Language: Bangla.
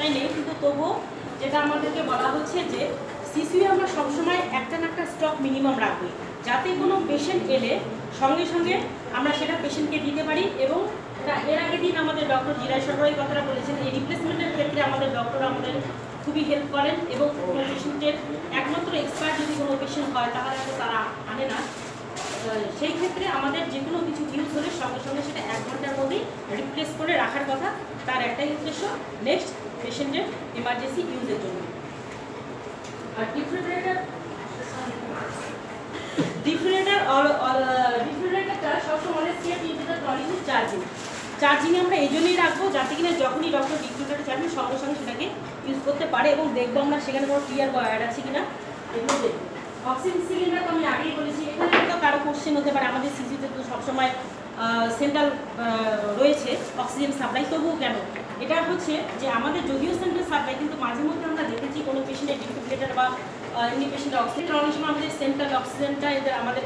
তাই নেই, কিন্তু তবুও যেটা আমাদেরকে বলা হচ্ছে যে সিসিউ আমরা সবসময় একটা না একটা স্টক মিনিমাম রাখবো, যাতে কোনো পেশেন্ট এলে সঙ্গে সঙ্গে আমরা সেটা পেশেন্টকে দিতে পারি। এবং এর আগের দিন আমাদের ডক্টর জিরাই সরকার এই কথাটা বলেছেন, এই রিপ্লেসমেন্টের ক্ষেত্রে আমাদের ডক্টর আমাদের খুবই হেল্প করেন এবং কোনো পেশেন্টের একমাত্র এক্সপার্ট যদি কোনো পেশেন্ট হয় তাহলে তো তারা আনে না। সেই ক্ষেত্রে আমাদের যে কোনো কিছু ইউজ হলে সঙ্গে সঙ্গে সেটা 1 ঘন্টার মধ্যেই রিপ্লেস করে রাখার কথা। তার একটাই উদ্দেশ্য, নেক্সট পেশেন্টের এমার্জেন্সি ইউজের জন্য। আর ডিফিব্রিলেটরটা সবসময় চার্জিং আমরা এই জন্যই রাখবো যাতে কিনা যখনই ডক্টর ডিফিব্রিলেটর চার্জিং সঙ্গে সঙ্গে সেটাকে ইউজ করতে পারে। এবং দেখবো আমরা সেখানে কোনো ক্লিয়ার ওয়্যার আছে কিনা এগুলো দেখবো। অক্সিজেন সিলিন্ডার তো আমি আগেই বলেছি, এখানে তো কারো কোশ্চেন হতে পারে, আমাদের সিসিতে তো সবসময় সেন্ট্রাল রয়েছে অক্সিজেন সাপ্লাই, তবুও কেন? এটা হচ্ছে যে আমাদের যদিও সেন্ট্রাল সাপ্লাই, কিন্তু মাঝে মধ্যে আমরা দেখেছি কোনো পেশেন্টের ডিফিব্রিলেটর বা এমনি পেশেন্টের অক্সিজেন অনেক সময় আমাদের সেন্ট্রাল অক্সিজেনটা আমাদের